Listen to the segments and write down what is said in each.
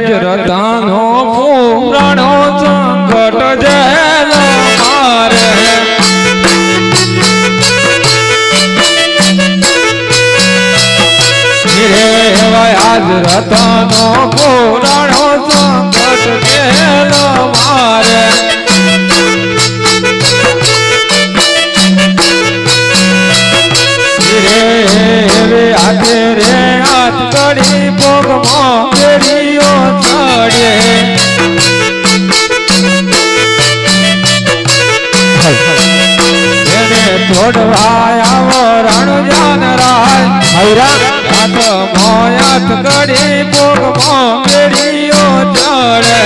આજ રતાનો પૂરણો સંકટ જેલ મારે આજ રતાનો પૂરણો સંકટ જેલ મારે હાથે રે હાથ કડી ભોગમાં કેરીઓ ચડે એને તોડવા આવો રણજાન રાય હાથ મોયાત કડી ભોગમાં કેરીઓ ચડે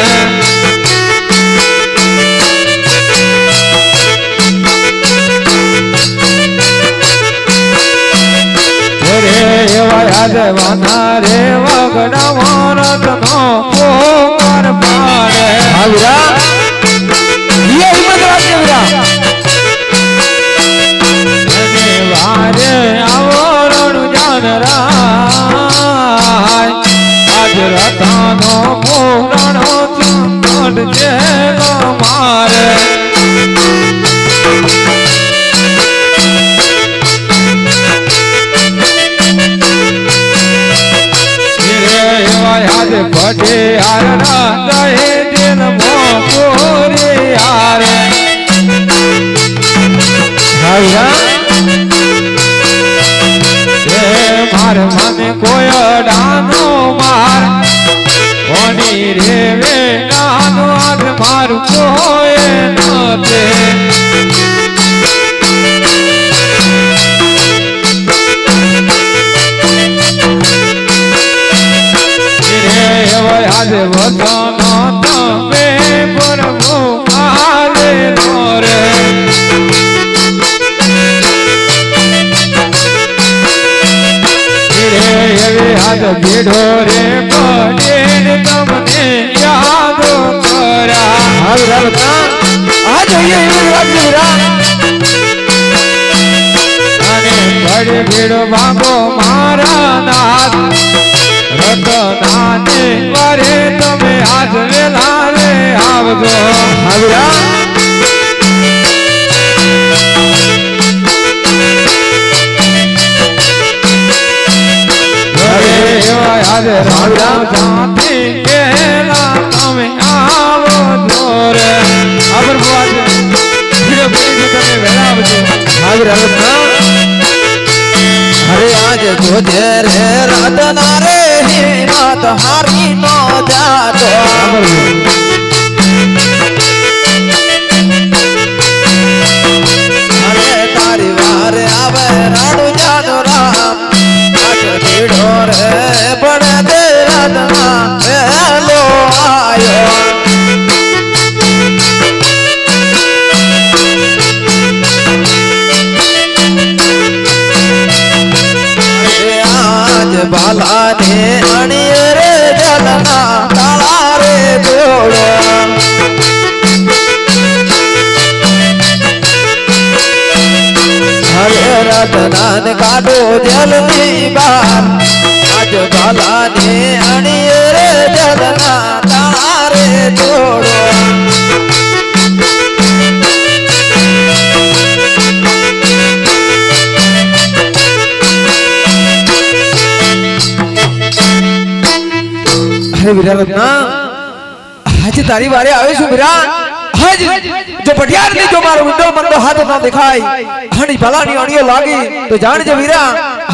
વાના રે વગડા મોરત નો પોકર પાડે હાવીરા યે હિંમત રાખજે વીરા એને વારે આવો રણજાન રાય આજ રતાનો પૂરણો સંકટ જેલ મારે बड़े हारना दहे दिल मोरे हारे मार मन कोय डानो मार ओनी रे वे नानो आज मार कोय नते आज वतनो तमे प्रभु आले रे आज भीड़ो रे बड़े तमने याद करा आज ये बड़े भीड़ो भागो मारा नाथ रतनाने वारे तमे आज वेला रे आवजो हावीरा आज हावीरा जाती वेला तमे आवजो रे अबर बुआ फिर भी तमे वेला आवजो हावीरा अरे आज तुझे रे रतना रे हिम्मत हारी न जातो अरे तारी वार आवे राणू जानो राम आज भीड़ो रे बड़े दे रतना वेलो आयो बाला ने अणिय रे जलना ताला रे जोड़ो हरे रतनान काटो जलनी बार आज बाला ने अणिय रे जलना ताला रे जोड़ो वीरा रत्ना आज तारी बारे आवे छू वीरा आज जो पटियार ने जो मारो विंडो मंदो हाथ ना दिखाई हनी भलानी अणियो लागी तो जान जे वीरा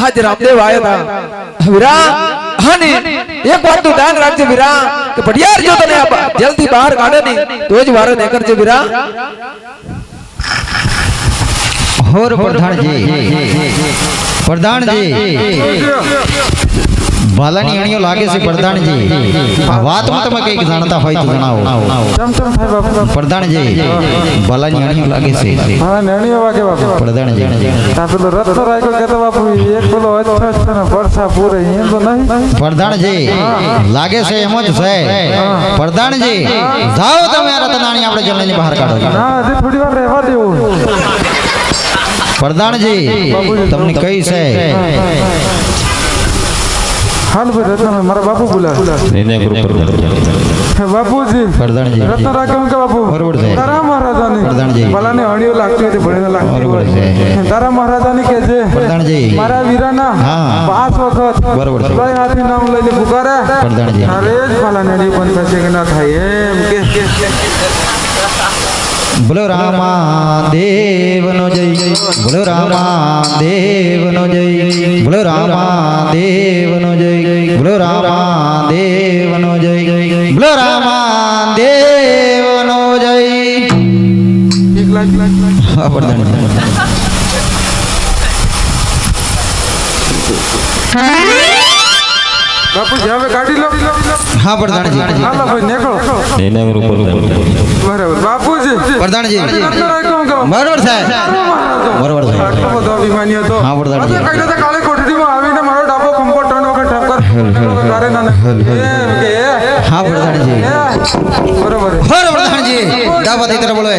आज रामदेव आया था वीरा हनी एक बात तू ध्यान रख जे वीरा कि पटियार जो तने जल्दी बाहर काढे नी तो ज वारे नेकर जे वीरा और प्रधान जी बालानी अणियो लागे से प्रधान जी बात में તમે કઈક જાણતા હોય તો જણાવો प्रधान जी बालानी अणियो लागे से हां अणियो वागे बापू प्रधान जी ता पेलो रत राय को कहतो बापू एक बोलो अच्छा ना वर्षा पूरे ये तो नहीं प्रधान जी लागे से एम ज છે प्रधान जी जाओ તમે રતનાણી આપણે જલ્દી બહાર કાઢો ના હજી થોડી વાર રહેવા દેવો प्रधान जी તમને કઈ છે હાલ ભાઈ રત્ન મારા બાપુ બોલા એને ગ્રુપ પર બાપુજી પ્રધાનજી રત્ન રાખ્યો કે બાપુ બરોબર છે. તારા મહારાજાની પ્રધાનજી. ભલાને અણીઓ લાગતી હતી ભણીને લાગતી બરોબર છે. હોય તારા મહારાજાની કે છે પ્રધાનજી. મારા વીરાના હા. 5 વખત બરોબર છે. કઈ હાથી નામ લઈને પુકારે પ્રધાનજી. અરે જ ભલાને અણી પણ થશે કે ના થાય એમ કે બોલો રામા દેવનો જય બોલો રામા દેવનો જય બોલો રામા દેવનો જય બોલો રામા દેવનો જય બોલો રામા દેવનો જય. એક લાખ હા પ્રધાનજી. બાપુ હવે કાઢી લો હા પ્રધાનજી. હાલો ભાઈ નીકળો એને ગ્રુપ પર બરાબર બાપુજી પ્રધાનજી. રત્ન રાખ્યો કે બાપુ બરોબર સાહેબ બરોબર છે. આટલો બધો અભિમાની હતો હા, વરદાન. આજે કઈ રીતે કાલે કોઠડીમાં આવીને મારો ડાબો કંપો ટર્ન વગર ઠપકર તારે ના એમ કે હા પ્રધાનજી. બરોબર હર પ્રધાનજી દાવા દીકરા બોલે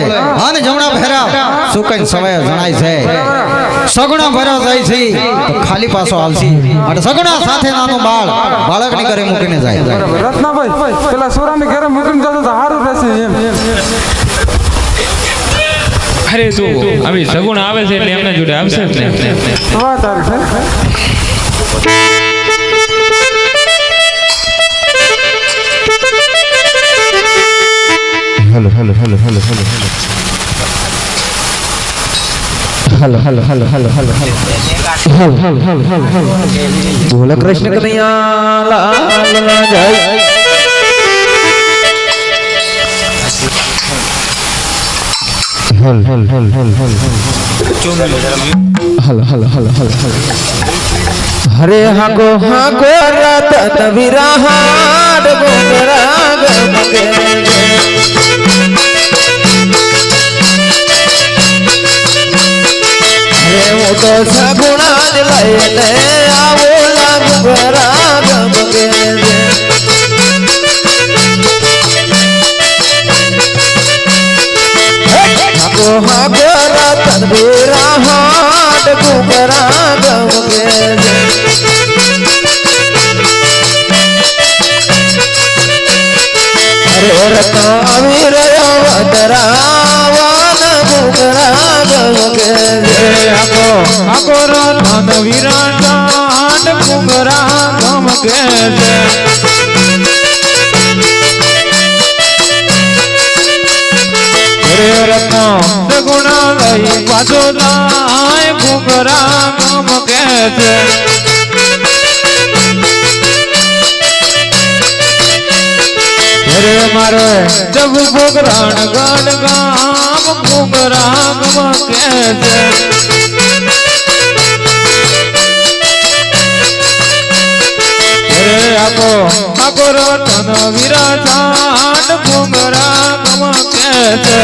આને જમણા ભેરા સુકન સવાય જણાય છે સગુણા ભરા જાય છે તો ખાલી પાછો આવશે માટે સગુણા સાથે નાનું બાળકની ઘરે મૂકીને જાય. બરાબર રત્નાભાઈ પેલા સોરાને ઘરે મૂકીને જતો તો સારું રહેશે એમ અરે તું આવી સગુણ આવે છે એટલે એમના જોડે આવશે જ ને વાહ તારી છે બોલો કૃષ્ણ કનૈયા લાલ જય. હરે હાકો હાકો રત વિરાહાડ બોરાગ મગે હરે હું તો સગુણા જ લઈને આવો લાગુ રાગ મગે હાકો હાકો રત વિરાહાડ બોરાગ મગે હરે રત્ન વીરવતરાવન મુગરાગ વગે આકો આકો રતન વિરાટ કુંગરા ગમ કે છે રે રત્ન સગુણા લઈ પાછો જાય કુંગરા ગમ કે છે રે મારે જબ ભોગરાણ ગણ ગામ કુંગરા ગમ કે છે રે આકો આકો રતન વિરાટ કુંગરા ગમ કે છે